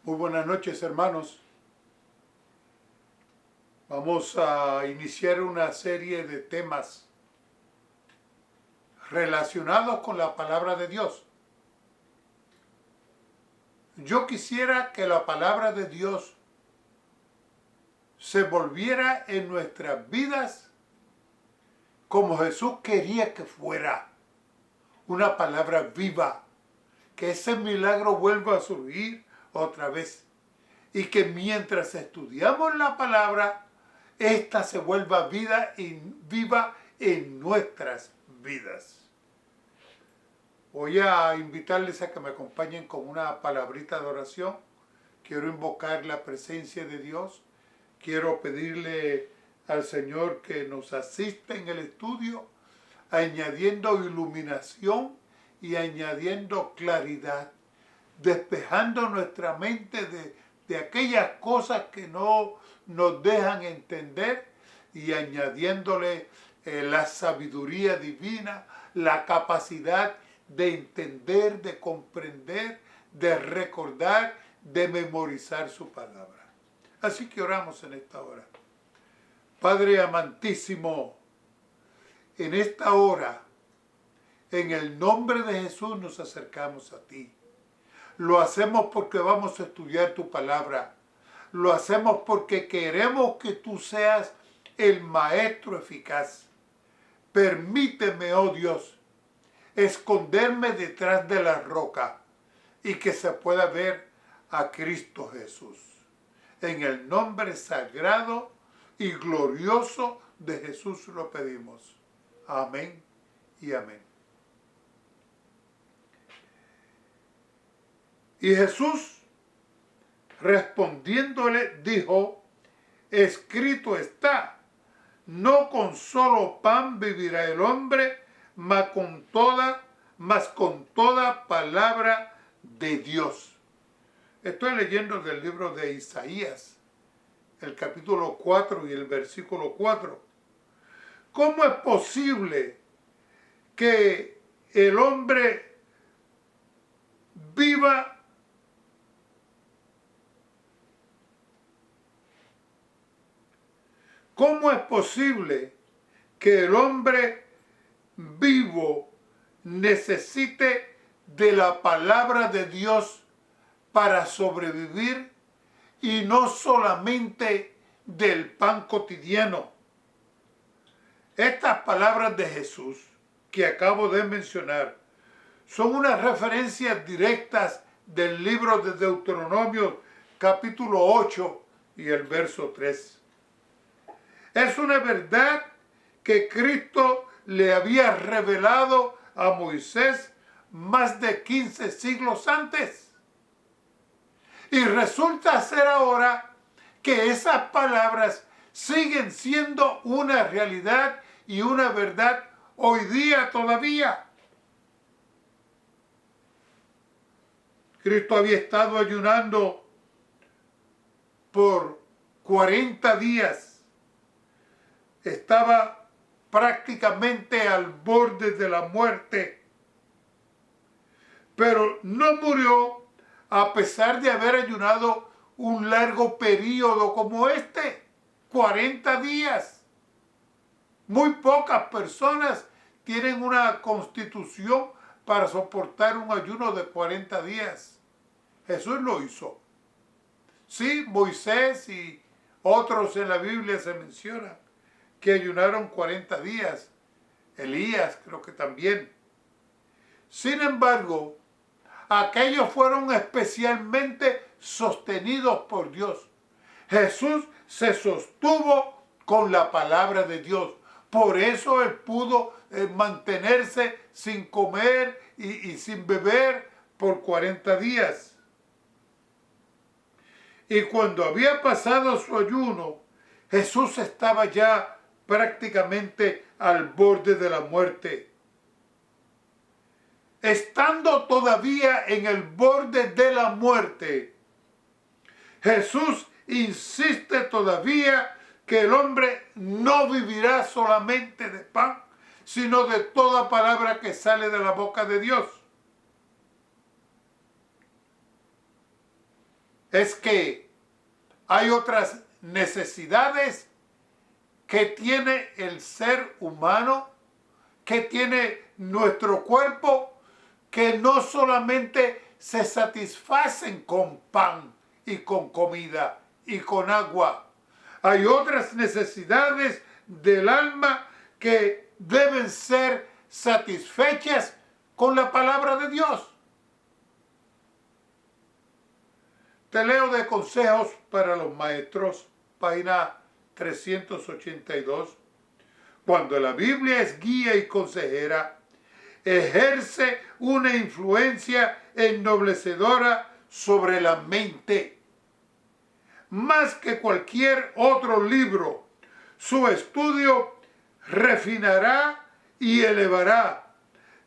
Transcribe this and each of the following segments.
Muy buenas noches, hermanos. Vamos a iniciar una serie de temas relacionados con la palabra de Dios. Yo quisiera que la palabra de Dios se volviera en nuestras vidas como Jesús quería que fuera. Una palabra viva, que ese milagro vuelva a surgir otra vez. Y que mientras estudiamos la palabra, esta se vuelva viva en nuestras vidas. Voy a invitarles a que me acompañen con una palabrita de oración. Quiero invocar la presencia de Dios. Quiero pedirle al Señor que nos asista en el estudio, añadiendo iluminación y añadiendo claridad, despejando nuestra mente de aquellas cosas que no nos dejan entender y añadiéndole la sabiduría divina, la capacidad de entender, de comprender, de recordar, de memorizar su palabra. Así que oramos en esta hora. Padre amantísimo, en esta hora, en el nombre de Jesús nos acercamos a ti. Lo hacemos porque vamos a estudiar tu palabra. Lo hacemos porque queremos que tú seas el maestro eficaz. Permíteme, oh Dios, esconderme detrás de la roca y que se pueda ver a Cristo Jesús. En el nombre sagrado y glorioso de Jesús lo pedimos. Amén y amén. Y Jesús, respondiéndole, dijo: escrito está, no con solo pan vivirá el hombre, mas con toda palabra de Dios. Estoy leyendo del libro de Isaías, el capítulo 4 y el versículo 4. ¿Cómo es posible que el hombre viva ¿Cómo es posible que el hombre vivo necesite de la palabra de Dios para sobrevivir y no solamente del pan cotidiano? Estas palabras de Jesús que acabo de mencionar son unas referencias directas del libro de Deuteronomio capítulo 8 y el verso 3. Es una verdad que Cristo le había revelado a Moisés más de 15 siglos antes. Y resulta ser ahora que esas palabras siguen siendo una realidad y una verdad hoy día todavía. Cristo había estado ayunando por 40 días. Estaba prácticamente al borde de la muerte, pero no murió a pesar de haber ayunado un largo periodo como este, 40 días. Muy pocas personas tienen una constitución para soportar un ayuno de 40 días. Jesús lo hizo. Sí, Moisés y otros en la Biblia se mencionan que ayunaron 40 días. Elías creo que también. Sin embargo, aquellos fueron especialmente sostenidos por Dios. Jesús se sostuvo con la palabra de Dios. Por eso él pudo mantenerse sin comer y sin beber por 40 días. Y cuando había pasado su ayuno, Jesús estaba ya prácticamente al borde de la muerte. Estando todavía en el borde de la muerte, Jesús insiste todavía que el hombre no vivirá solamente de pan, sino de toda palabra que sale de la boca de Dios. es que hay otras necesidades que tiene el ser humano, que tiene nuestro cuerpo, que no solamente se satisfacen con pan y con comida y con agua. Hay otras necesidades del alma que deben ser satisfechas con la palabra de Dios. Te leo de Consejos para los Maestros, página 382. Cuando la Biblia es guía y consejera, ejerce una influencia ennoblecedora sobre la mente. Más que cualquier otro libro, su estudio refinará y elevará.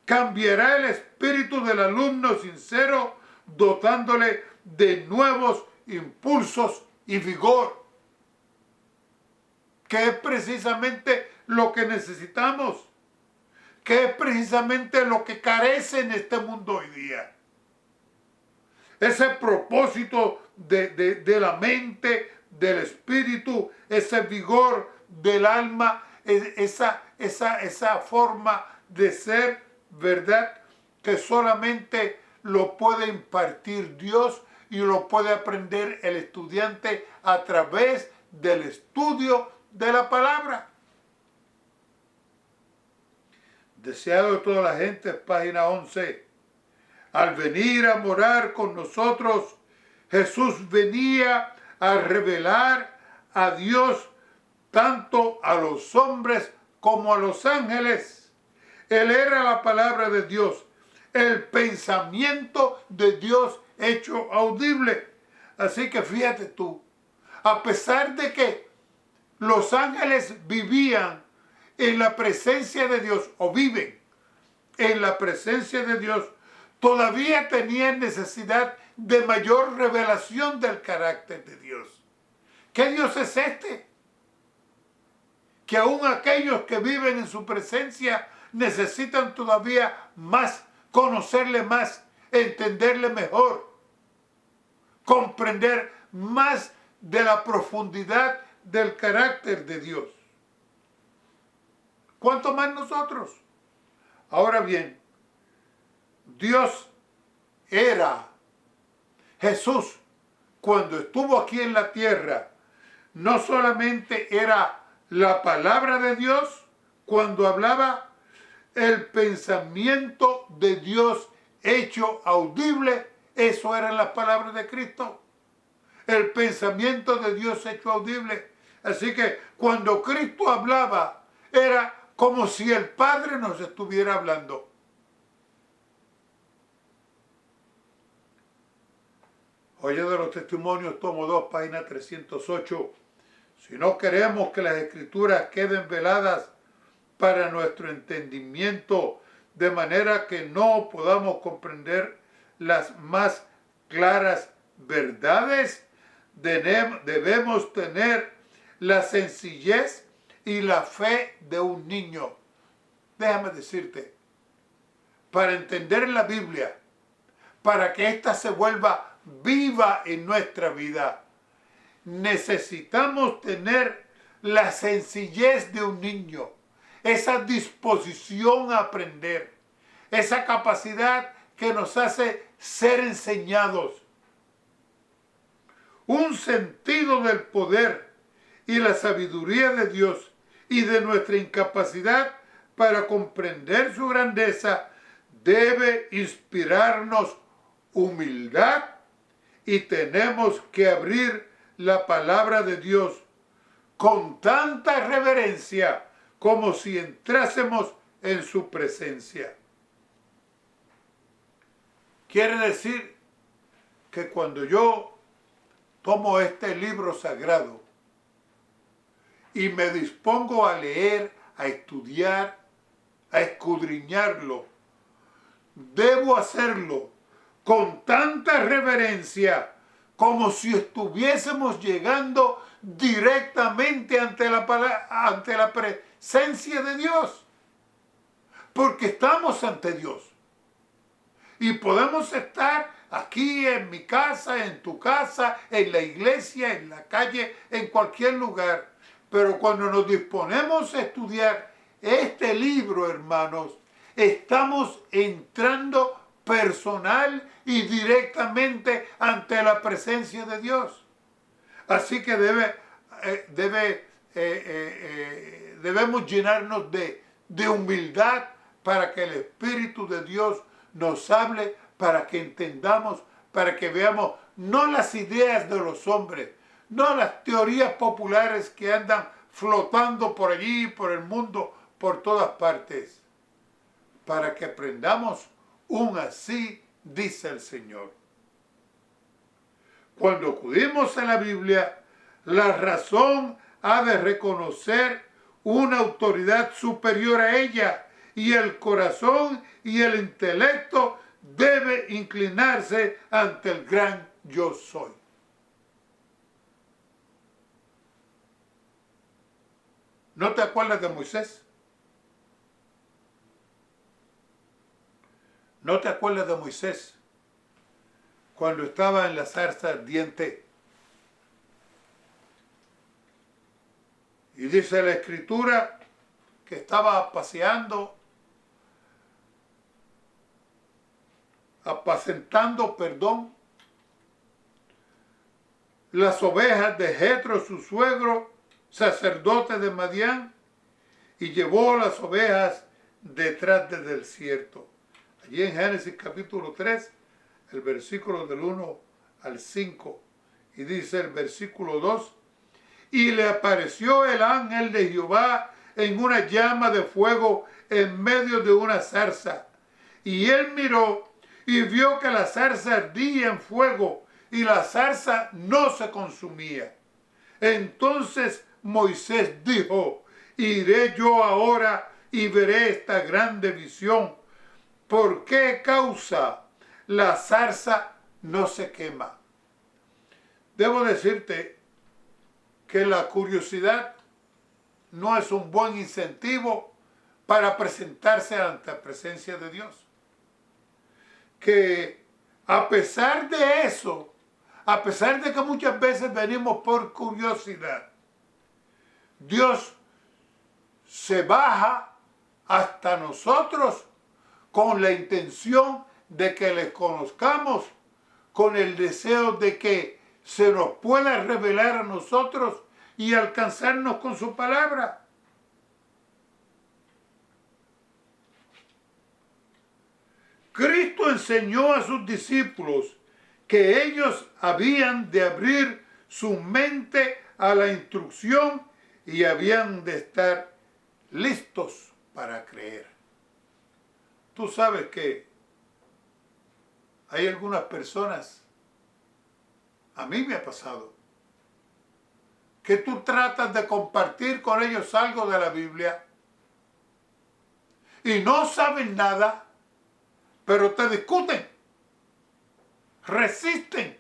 Cambiará el espíritu del alumno sincero, dotándole de nuevos impulsos y vigor, que es precisamente lo que necesitamos, que es precisamente lo que carece en este mundo hoy día. Ese propósito de la mente, del espíritu, ese vigor del alma, esa forma de ser, ¿verdad? Que solamente lo puede impartir Dios y lo puede aprender el estudiante a través del estudio de la palabra. Deseado de toda la gente, página 11. Al venir a morar con nosotros, Jesús venía a revelar a Dios tanto a los hombres como a los ángeles. Él era la palabra de Dios, el pensamiento de Dios hecho audible. Así que fíjate tú, a pesar de que los ángeles vivían en la presencia de Dios, o viven en la presencia de Dios, todavía tenían necesidad de mayor revelación del carácter de Dios. ¿Qué Dios es este? Que aún aquellos que viven en su presencia necesitan todavía más, conocerle más, entenderle mejor, comprender más de la profundidad del carácter de Dios. ¿Cuánto más nosotros? Ahora bien, Dios era Jesús cuando estuvo aquí en la tierra. No solamente era la palabra de Dios cuando hablaba, el pensamiento de Dios hecho audible, eso eran las palabras de Cristo. El pensamiento de Dios hecho audible. Así que cuando Cristo hablaba, era como si el Padre nos estuviera hablando. Joya de los Testimonios, tomo 2, página 308. Si no queremos que las Escrituras queden veladas para nuestro entendimiento, de manera que no podamos comprender las más claras verdades, debemos tener la sencillez y la fe de un niño. Déjame decirte, para entender la Biblia, para que ésta se vuelva viva en nuestra vida, necesitamos tener la sencillez de un niño, esa disposición a aprender, esa capacidad que nos hace ser enseñados, un sentido del poder y la sabiduría de Dios y de nuestra incapacidad para comprender su grandeza debe inspirarnos humildad, y tenemos que abrir la palabra de Dios con tanta reverencia como si entrásemos en su presencia. Quiere decir que cuando yo tomo este libro sagrado y me dispongo a leer, a estudiar, a escudriñarlo, debo hacerlo con tanta reverencia como si estuviésemos llegando directamente ante la presencia de Dios. Porque estamos ante Dios. Y podemos estar aquí en mi casa, en tu casa, en la iglesia, en la calle, en cualquier lugar. Pero cuando nos disponemos a estudiar este libro, hermanos, estamos entrando personal y directamente ante la presencia de Dios. Así que debemos llenarnos de humildad para que el Espíritu de Dios nos hable, para que entendamos, para que veamos no las ideas de los hombres, no las teorías populares que andan flotando por allí, por el mundo, por todas partes, para que aprendamos un así dice el Señor. Cuando acudimos a la Biblia, la razón ha de reconocer una autoridad superior a ella y el corazón y el intelecto debe inclinarse ante el gran yo soy. ¿No te acuerdas de Moisés? ¿No te acuerdas de Moisés cuando estaba en la zarza ardiente? Y dice la Escritura que estaba apacentando, las ovejas de Jetro, su suegro, sacerdote de Madián, y llevó las ovejas detrás del desierto. Allí en Génesis capítulo 3, el versículo del 1 al 5, y dice el versículo 2, y le apareció el ángel de Jehová en una llama de fuego en medio de una zarza. Y él miró y vio que la zarza ardía en fuego y la zarza no se consumía. Entonces Moisés dijo, iré yo ahora y veré esta grande visión. ¿Por qué causa la zarza no se quema? Debo decirte que la curiosidad no es un buen incentivo para presentarse ante la presencia de Dios. Que a pesar de eso, a pesar de que muchas veces venimos por curiosidad, Dios se baja hasta nosotros con la intención de que le conozcamos, con el deseo de que se nos pueda revelar a nosotros y alcanzarnos con su palabra. Cristo enseñó a sus discípulos que ellos habían de abrir su mente a la instrucción y habían de estar listos para creer. Tú sabes que hay algunas personas, a mí me ha pasado, que tú tratas de compartir con ellos algo de la Biblia y no saben nada, pero te discuten, resisten,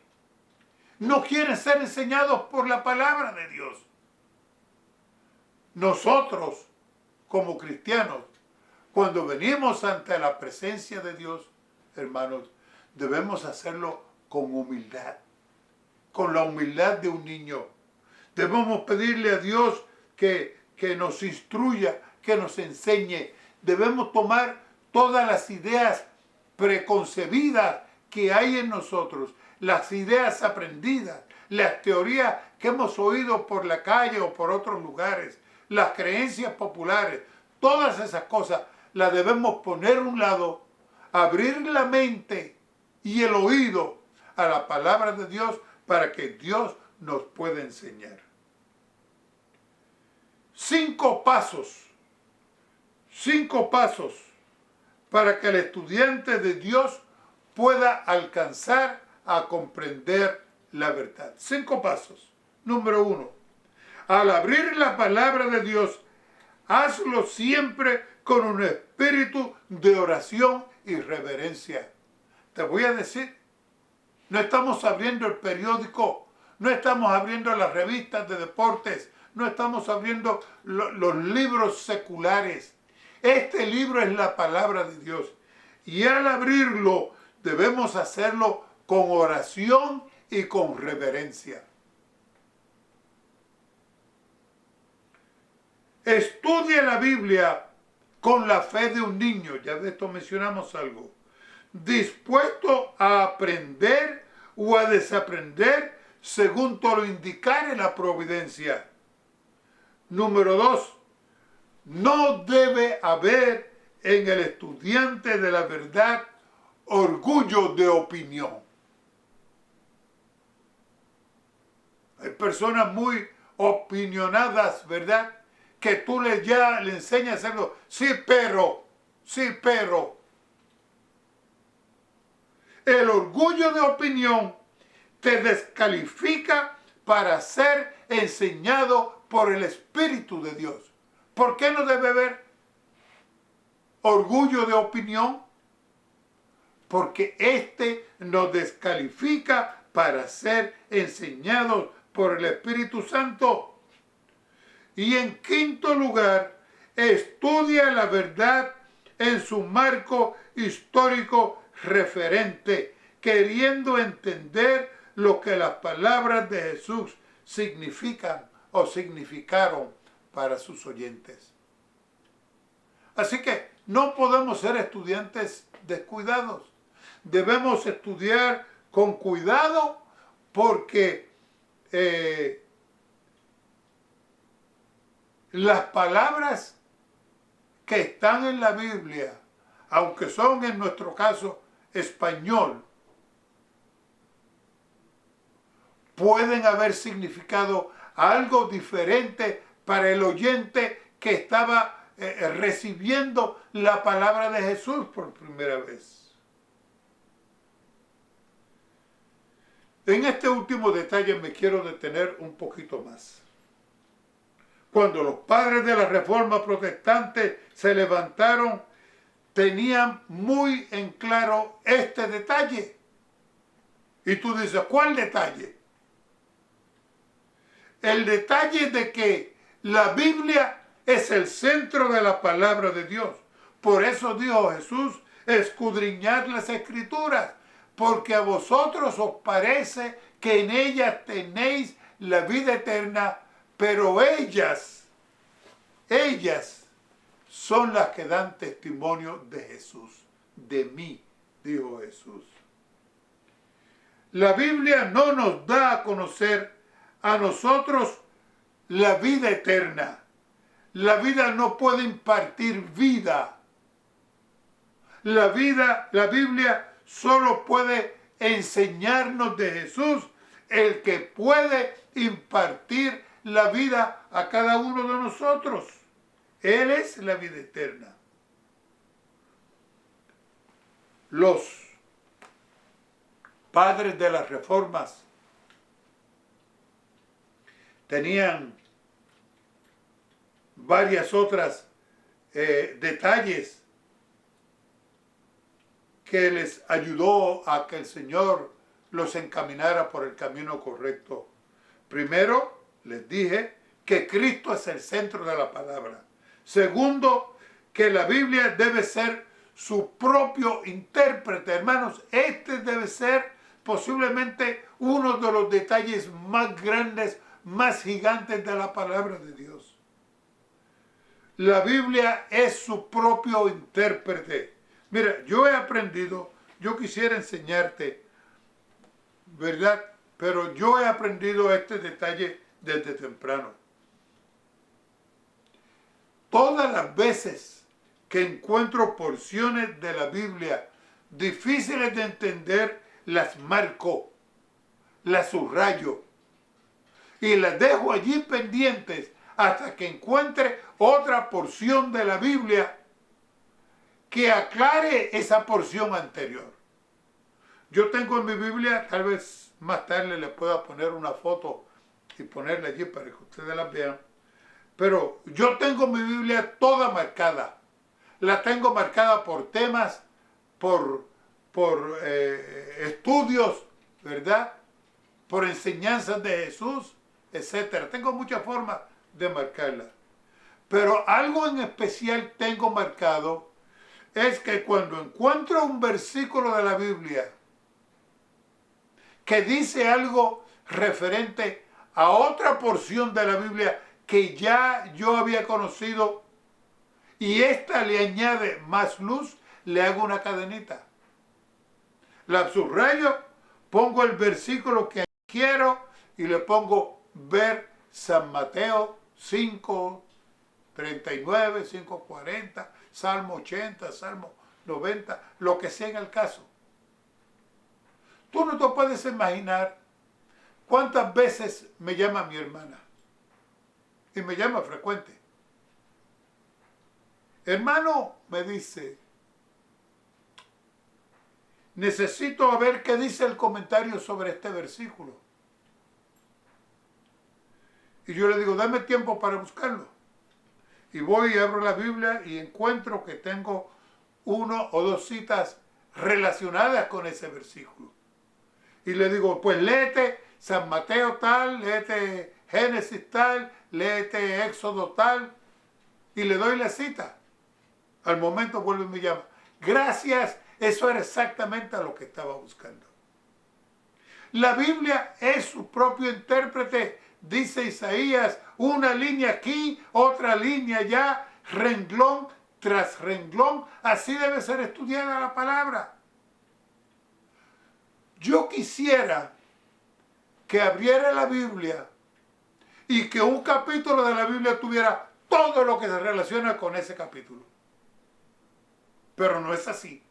no quieren ser enseñados por la palabra de Dios. Nosotros, como cristianos, cuando venimos ante la presencia de Dios, hermanos, debemos hacerlo con humildad, con la humildad de un niño. Debemos pedirle a Dios que nos instruya, que nos enseñe. Debemos tomar todas las ideas preconcebidas que hay en nosotros, las ideas aprendidas, las teorías que hemos oído por la calle o por otros lugares, las creencias populares, todas esas cosas las debemos poner a un lado, abrir la mente y el oído a la palabra de Dios para que Dios nos pueda enseñar. 5 pasos para que el estudiante de Dios pueda alcanzar a comprender la verdad. 5 pasos. Número 1. Al abrir la palabra de Dios, hazlo siempre con un espíritu de oración y reverencia. Te voy a decir, no estamos abriendo el periódico, no estamos abriendo las revistas de deportes, no estamos abriendo los libros seculares. Este libro es la palabra de Dios. Y al abrirlo, debemos hacerlo con oración y con reverencia. Estudie la Biblia con la fe de un niño, ya de esto mencionamos algo, dispuesto a aprender o a desaprender según todo lo indicare la providencia. Número 2, no debe haber en el estudiante de la verdad orgullo de opinión. Hay personas muy opinionadas, ¿verdad? Que tú le enseñas a hacerlo. Sí, pero. El orgullo de opinión te descalifica para ser enseñado por el Espíritu de Dios. ¿Por qué no debe haber orgullo de opinión? Porque este nos descalifica para ser enseñados por el Espíritu Santo. Y en quinto lugar, estudia la verdad en su marco histórico referente, queriendo entender lo que las palabras de Jesús significan o significaron para sus oyentes. Así que no podemos ser estudiantes descuidados. Debemos estudiar con cuidado porque las palabras que están en la Biblia, aunque son en nuestro caso español, pueden haber significado algo diferente para el oyente que estaba recibiendo la palabra de Jesús por primera vez. En este último detalle me quiero detener un poquito más. Cuando los padres de la Reforma Protestante se levantaron, tenían muy en claro este detalle. Y tú dices, ¿cuál detalle? El detalle de que la Biblia es el centro de la palabra de Dios. Por eso dijo Jesús, escudriñad las Escrituras, porque a vosotros os parece que en ellas tenéis la vida eterna, pero ellas son las que dan testimonio de Jesús, de mí, dijo Jesús. La Biblia no nos da a conocer a nosotros la vida eterna. La vida no puede impartir vida. La Biblia solo puede enseñarnos de Jesús, el que puede impartir la vida a cada uno de nosotros. Él es la vida eterna. Los padres de las reformas tenían varias otras detalles que les ayudó a que el Señor los encaminara por el camino correcto. Primero, les dije que Cristo es el centro de la palabra. Segundo, que la Biblia debe ser su propio intérprete. Hermanos, este debe ser posiblemente uno de los detalles más grandes, más gigantes de la palabra de Dios. La Biblia es su propio intérprete. Mira, yo he aprendido, yo quisiera enseñarte, ¿verdad? Pero yo he aprendido este detalle desde temprano. Todas las veces que encuentro porciones de la Biblia difíciles de entender, las marco, las subrayo y las dejo allí pendientes hasta que encuentre otra porción de la Biblia que aclare esa porción anterior. Yo tengo en mi Biblia, tal vez más tarde les pueda poner una foto y ponerla allí para que ustedes la vean, pero yo tengo mi Biblia toda marcada. La tengo marcada por temas, por estudios, ¿verdad? Por enseñanzas de Jesús, etc. Tengo muchas formas de marcarla. Pero algo en especial tengo marcado es que cuando encuentro un versículo de la Biblia que dice algo referente a otra porción de la Biblia que ya yo había conocido y esta le añade más luz, le hago una cadenita. La subrayo, pongo el versículo que quiero y le pongo ver San Mateo 5, 39, 5, 40, Salmo 80, Salmo 90, lo que sea en el caso. Tú no te puedes imaginar cuántas veces me llama mi hermana. Y me llama frecuente. Hermano, me dice, necesito ver qué dice el comentario sobre este versículo. Y yo le digo, dame tiempo para buscarlo. Y voy y abro la Biblia y encuentro que tengo 1 o 2 citas relacionadas con ese versículo. Y le digo, pues léete San Mateo tal, léete Génesis tal, léete Éxodo tal. Y le doy la cita. Al momento vuelve y me llama. Gracias, eso era exactamente a lo que estaba buscando. La Biblia es su propio intérprete. Dice Isaías, una línea aquí, otra línea allá, renglón tras renglón. Así debe ser estudiada la palabra. Yo quisiera que abriera la Biblia y que un capítulo de la Biblia tuviera todo lo que se relaciona con ese capítulo. Pero no es así.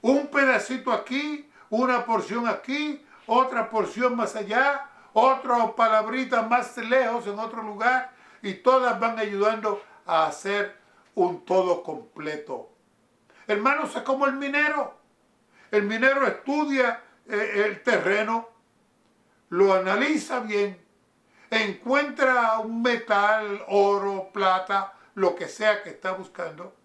Un pedacito aquí, una porción aquí, otra porción más allá, otra palabrita más lejos en otro lugar, y todas van ayudando a hacer un todo completo. Hermanos, es como el minero. El minero estudia el terreno, lo analiza bien, encuentra un metal, oro, plata, lo que sea que está buscando,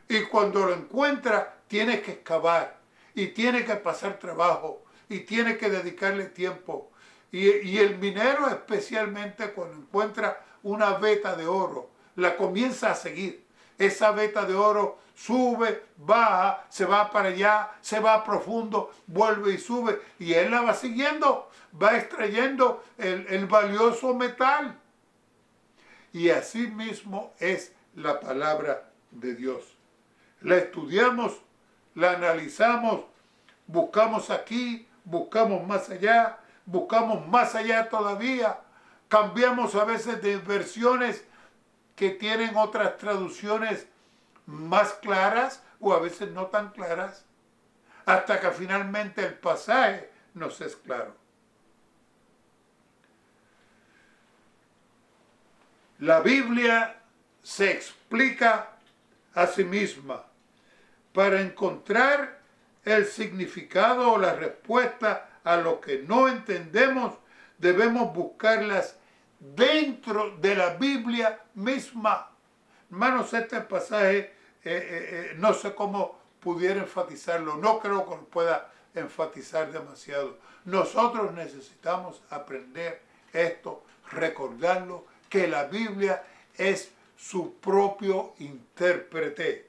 y cuando lo encuentra tiene que excavar y tiene que pasar trabajo y tiene que dedicarle tiempo. Y el minero, especialmente cuando encuentra una veta de oro, la comienza a seguir. Esa veta de oro sube, baja, se va para allá, se va profundo, vuelve y sube. Y él la va siguiendo, va extrayendo el valioso metal. Y así mismo es la palabra de Dios. La estudiamos, la analizamos, buscamos aquí, buscamos más allá todavía. Cambiamos a veces de versiones que tienen otras traducciones más claras o a veces no tan claras, hasta que finalmente el pasaje nos es claro. La Biblia se explica a sí misma. Para encontrar el significado o la respuesta a lo que no entendemos, debemos buscarlas dentro de la Biblia misma. Hermanos, este pasaje no sé cómo pudiera enfatizarlo, no creo que lo pueda enfatizar demasiado. Nosotros necesitamos aprender esto, recordarlo, que la Biblia es su propio intérprete.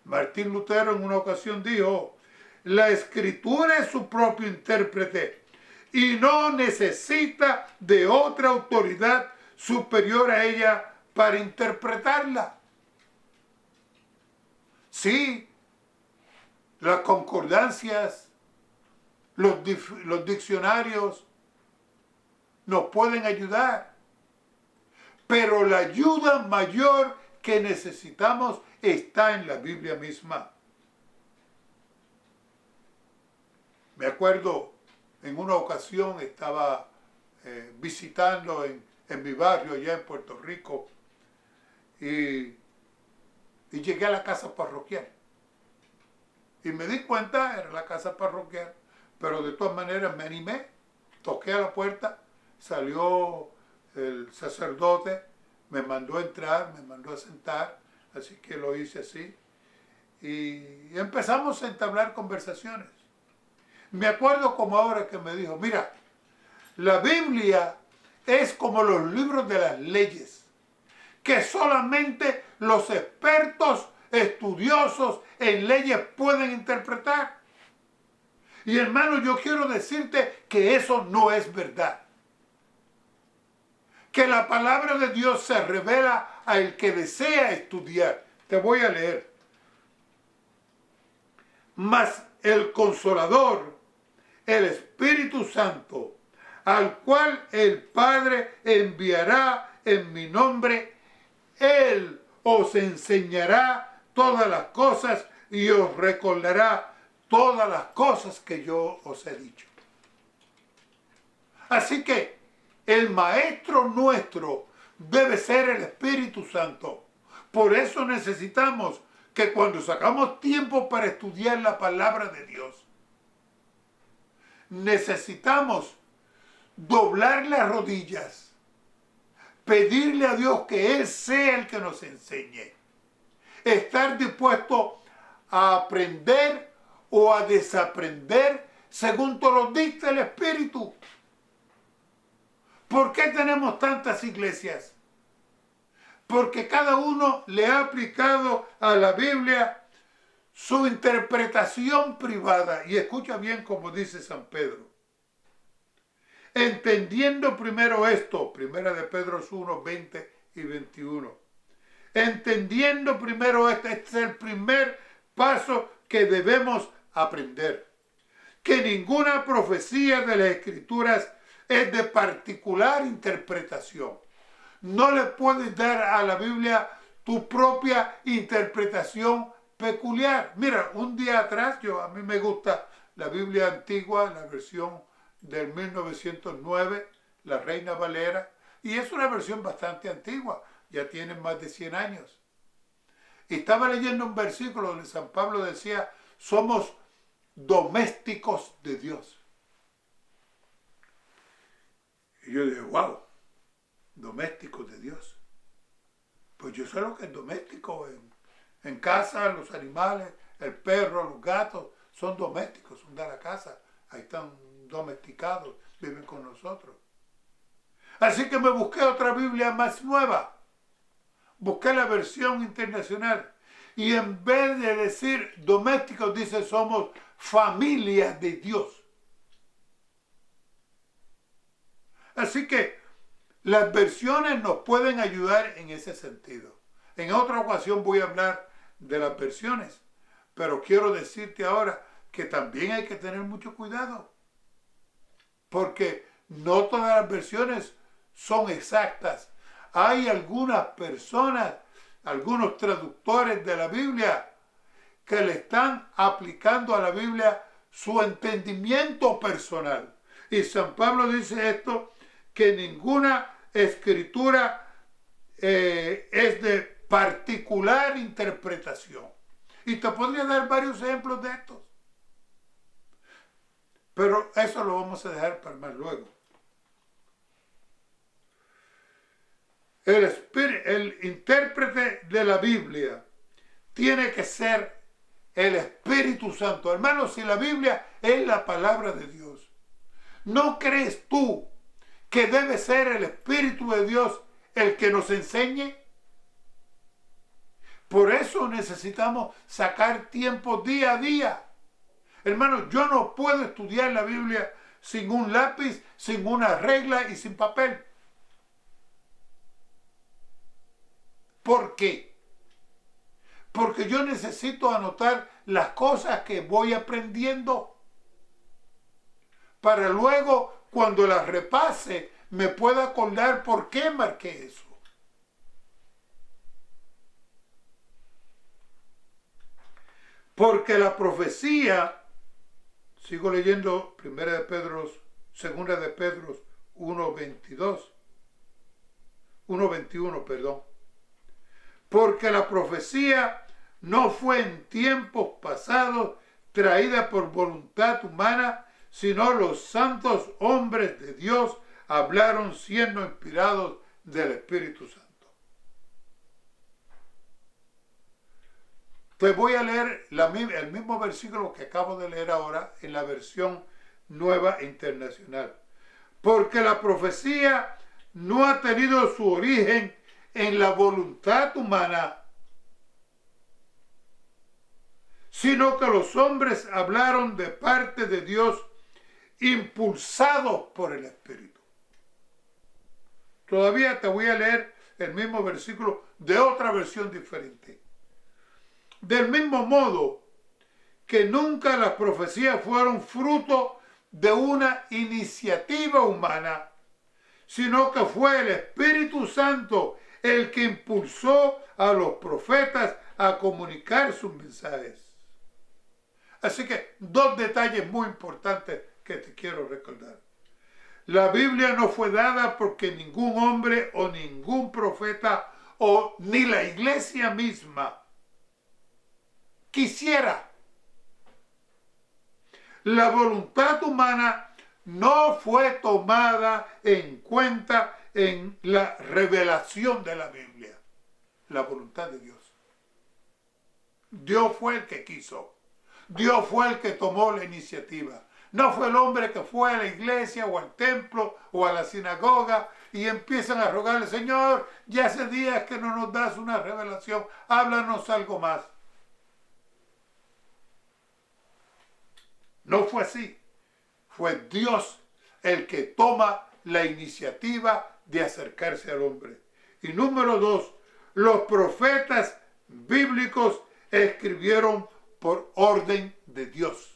Martín Lutero en una ocasión dijo, la Escritura es su propio intérprete y no necesita de otra autoridad superior a ella para interpretarla. Sí, las concordancias, los diccionarios nos pueden ayudar, pero la ayuda mayor que necesitamos está en la Biblia misma. Me acuerdo, en una ocasión estaba visitando en mi barrio allá en Puerto Rico y llegué a la casa parroquial. Y me di cuenta, era la casa parroquial, pero de todas maneras me animé, toqué a la puerta, salió el sacerdote, me mandó a entrar, me mandó a sentar, así que lo hice así. Y empezamos a entablar conversaciones. Me acuerdo como ahora que me dijo, mira, la Biblia es como los libros de las leyes, que solamente los expertos, estudiosos en leyes pueden interpretar. Y hermano, yo quiero decirte que eso no es verdad. Que la palabra de Dios se revela al que desea estudiar. Te voy a leer. Mas el Consolador, el Espíritu Santo, al cual el Padre enviará en mi nombre, Él os enseñará todas las cosas y os recordará todas las cosas que yo os he dicho. Así que el maestro nuestro debe ser el Espíritu Santo. Por eso necesitamos que cuando sacamos tiempo para estudiar la palabra de Dios, necesitamos doblar las rodillas, pedirle a Dios que Él sea el que nos enseñe, estar dispuesto a aprender o a desaprender según te lo dicta el Espíritu. ¿Por qué tenemos tantas iglesias? Porque cada uno le ha aplicado a la Biblia su interpretación privada. Y escucha bien como dice San Pedro. Entendiendo primero esto, primera de Pedro 1, 20 y 21. Entendiendo primero esto, este es el primer paso que debemos aprender. Que ninguna profecía de las Escrituras es de particular interpretación. No le puedes dar a la Biblia tu propia interpretación peculiar. Mira, un día atrás, a mí me gusta la Biblia antigua, la versión del 1909, la Reina Valera, y es una versión bastante antigua, ya tiene más de 100 años. Y estaba leyendo un versículo donde San Pablo decía, somos domésticos de Dios. Y yo dije, wow, domésticos de Dios. Pues yo sé lo que es doméstico. En casa, los animales, el perro, los gatos, son domésticos, son de la casa. Ahí están domesticados, viven con nosotros. Así que me busqué otra Biblia más nueva. Busqué la versión internacional. Y en vez de decir domésticos, dice somos familia de Dios. Así que las versiones nos pueden ayudar en ese sentido. En otra ocasión voy a hablar de las versiones, pero quiero decirte ahora que también hay que tener mucho cuidado, porque no todas las versiones son exactas. Hay algunas personas, algunos traductores de la Biblia, que le están aplicando a la Biblia su entendimiento personal. Y San Pablo dice esto, que ninguna escritura es de particular interpretación. Y te podría dar varios ejemplos de estos. Pero eso lo vamos a dejar para más luego. El intérprete de la Biblia tiene que ser el Espíritu Santo. Hermanos, si la Biblia es la palabra de Dios, ¿no crees tú que debe ser el Espíritu de Dios el que nos enseñe? Por eso necesitamos sacar tiempo día a día. Hermano, yo no puedo estudiar la Biblia sin un lápiz, sin una regla y sin papel. ¿Por qué? Porque yo necesito anotar las cosas que voy aprendiendo para luego, cuando las repase, me pueda acordar por qué marqué eso. Porque la profecía, sigo leyendo 2 de Pedro 1:21, perdón. Porque la profecía no fue en tiempos pasados traída por voluntad humana, sino los santos hombres de Dios hablaron siendo inspirados del Espíritu Santo. Te voy a leer el mismo versículo que acabo de leer ahora en la versión nueva internacional. Porque la profecía no ha tenido su origen en la voluntad humana, sino que los hombres hablaron de parte de Dios, impulsados por el Espíritu. Todavía te voy a leer el mismo versículo de otra versión diferente. Del mismo modo que nunca las profecías fueron fruto de una iniciativa humana, sino que fue el Espíritu Santo el que impulsó a los profetas a comunicar sus mensajes. Así que dos detalles muy importantes que te quiero recordar. La Biblia no fue dada porque ningún hombre o ningún profeta o ni la iglesia misma quisiera. La voluntad humana no fue tomada en cuenta en la revelación de la Biblia. La voluntad de Dios. Dios fue el que quiso. Dios fue el que tomó la iniciativa. No fue el hombre que fue a la iglesia o al templo o a la sinagoga y empiezan a rogarle, Señor, ya hace días que no nos das una revelación, háblanos algo más. No fue así. Fue Dios el que toma la iniciativa de acercarse al hombre. Y número dos, los profetas bíblicos escribieron por orden de Dios.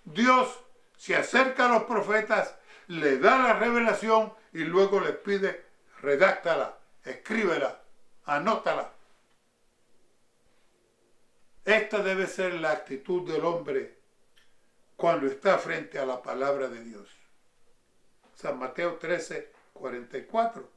Dios se acerca a los profetas, le da la revelación y luego les pide, redáctala, escríbela, anótala. Esta debe ser la actitud del hombre cuando está frente a la palabra de Dios. San Mateo 13, 44.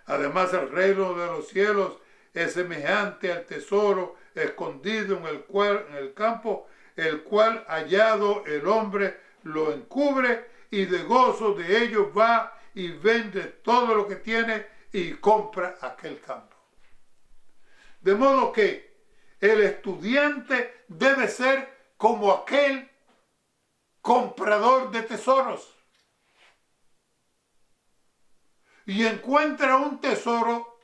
Además, el reino de los cielos es semejante al tesoro escondido en el campo, el cual hallado el hombre lo encubre y de gozo de ellos va y vende todo lo que tiene y compra aquel campo. De modo que el estudiante debe ser como aquel comprador de tesoros. Y encuentra un tesoro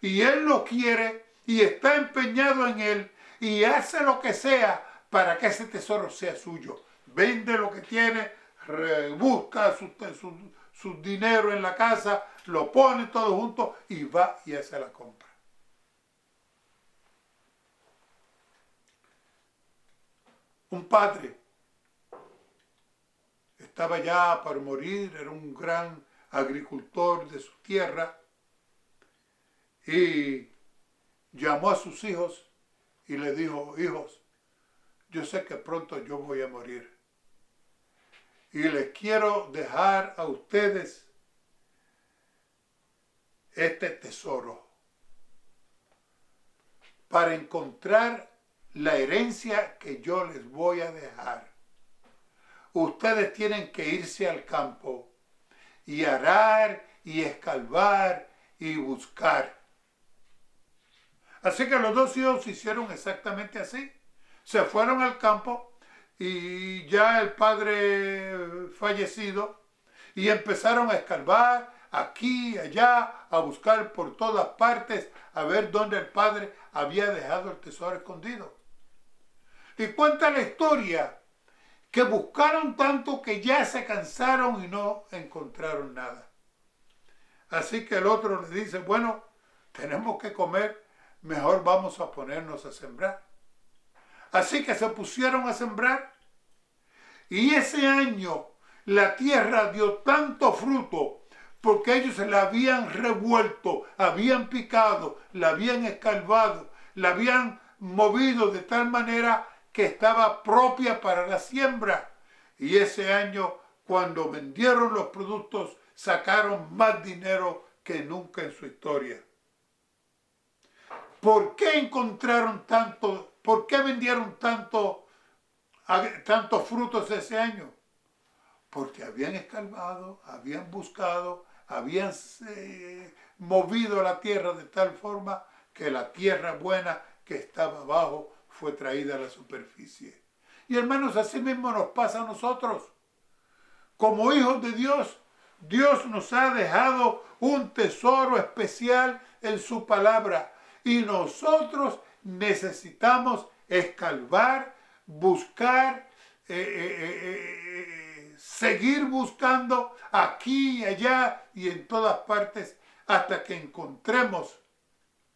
y él lo quiere y está empeñado en él y hace lo que sea para que ese tesoro sea suyo. Vende lo que tiene, busca su dinero en la casa, lo pone todo junto y va y hace la compra. Un padre estaba ya para morir, era un gran agricultor de su tierra y llamó a sus hijos y le dijo, hijos, yo sé que pronto yo voy a morir y les quiero dejar a ustedes este tesoro para encontrar la herencia que yo les voy a dejar. Ustedes tienen que irse al campo y arar y escarbar y buscar. Así que los dos hijos hicieron exactamente así. Se fueron al campo y ya el padre fallecido y empezaron a escarbar aquí, allá, a buscar por todas partes a ver dónde el padre había dejado el tesoro escondido. Y cuenta la historia que buscaron tanto que ya se cansaron y no encontraron nada. Así que el otro le dice, bueno, tenemos que comer, mejor vamos a ponernos a sembrar. Así que se pusieron a sembrar y ese año la tierra dio tanto fruto porque ellos la habían revuelto, habían picado, la habían escarbado, la habían movido de tal manera que estaba propia para la siembra. Y ese año, cuando vendieron los productos, sacaron más dinero que nunca en su historia. ¿Por qué encontraron tanto? ¿Por qué vendieron tantos frutos ese año? Porque habían escarbado, habían buscado, habían movido la tierra de tal forma que la tierra buena que estaba abajo fue traída a la superficie. Y hermanos, así mismo nos pasa a nosotros. Como hijos de Dios, Dios nos ha dejado un tesoro especial en su palabra y nosotros necesitamos escarbar, buscar, seguir buscando aquí y allá y en todas partes hasta que encontremos.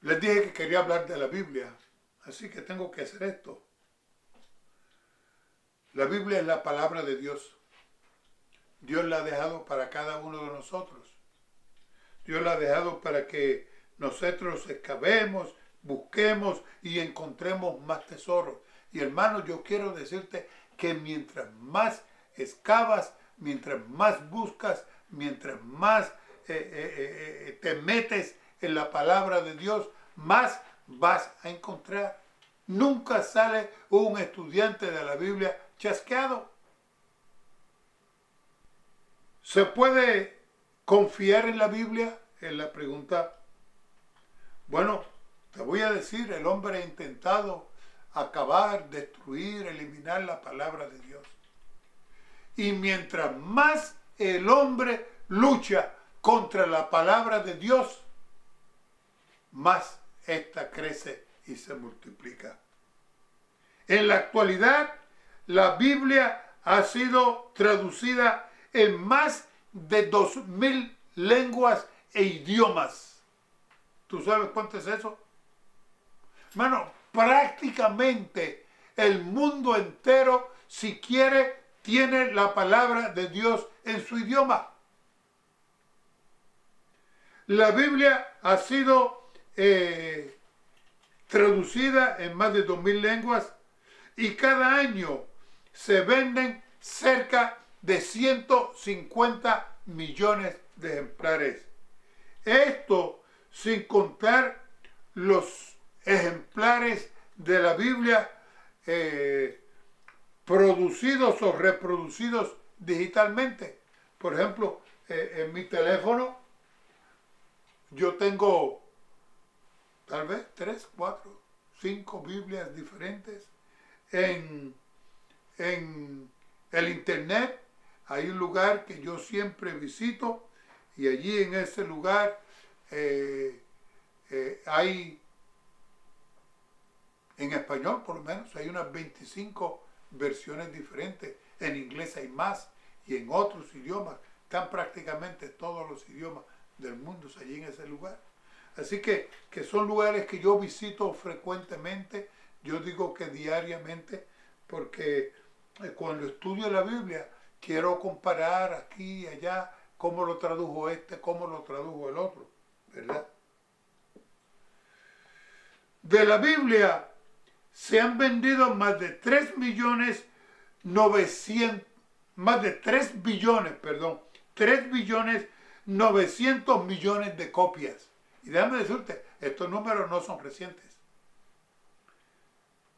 Les dije que quería hablar de la Biblia, así que tengo que hacer esto. La Biblia es la palabra de Dios. Dios la ha dejado para cada uno de nosotros. Dios la ha dejado para que nosotros excavemos, busquemos y encontremos más tesoros. Y hermano, yo quiero decirte que mientras más excavas, mientras más buscas, mientras más te metes en la palabra de Dios, más vas a encontrar. Nunca sale un estudiante de la Biblia chasqueado. ¿Se puede confiar en la Biblia? Es la pregunta. Bueno, te voy a decir, el hombre ha intentado acabar, destruir, eliminar la palabra de Dios. Y mientras más el hombre lucha contra la palabra de Dios, más esta crece y se multiplica. En la actualidad, la Biblia ha sido traducida en más de 2000 lenguas e idiomas. ¿Tú sabes cuánto es eso? Hermano, prácticamente el mundo entero, si quiere, tiene la palabra de Dios en su idioma. La Biblia ha sido traducida en más de 2000 lenguas y cada año se venden cerca de 150 millones de ejemplares. Esto sin contar los ejemplares de la Biblia producidos o reproducidos digitalmente. Por ejemplo, en mi teléfono yo tengo tal vez 3, 4, 5 Biblias diferentes. En el internet hay un lugar que yo siempre visito y allí en ese lugar hay, en español por lo menos, hay unas 25 versiones diferentes. En inglés hay más y en otros idiomas. Están prácticamente todos los idiomas del mundo allí en ese lugar. Así que son lugares que yo visito frecuentemente, yo digo que diariamente, porque cuando estudio la Biblia quiero comparar aquí y allá cómo lo tradujo este, cómo lo tradujo el otro, ¿verdad? De la Biblia se han vendido más de 3 billones 900 millones de copias. Y déjame decirte, estos números no son recientes.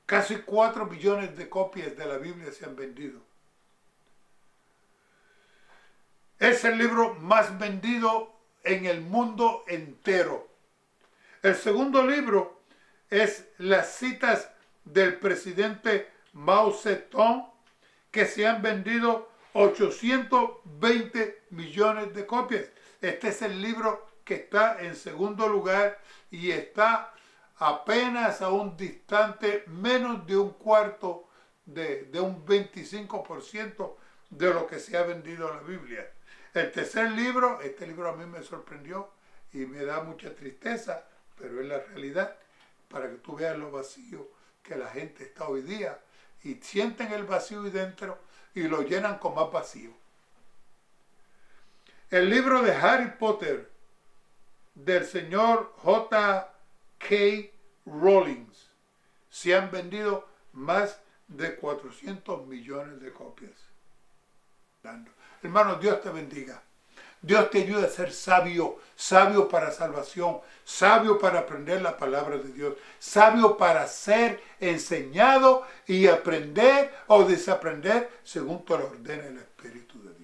Casi 4 billones de copias de la Biblia se han vendido. Es el libro más vendido en el mundo entero. El segundo libro es las citas del presidente Mao Zedong, que se han vendido 820 millones de copias. Este es el libro que está en segundo lugar y está apenas a un distante, menos de un cuarto, de un 25% de lo que se ha vendido la Biblia. El tercer libro, este libro a mí me sorprendió y me da mucha tristeza, pero es la realidad, para que tú veas lo vacío que la gente está hoy día y sienten el vacío ahí dentro y lo llenan con más vacío. El libro de Harry Potter del señor J.K. Rowling se han vendido más de 400 millones de copias. Hermano, Dios te bendiga. Dios te ayuda a ser sabio, sabio para salvación, sabio para aprender la palabra de Dios, sabio para ser enseñado y aprender o desaprender según te lo ordene el Espíritu de Dios.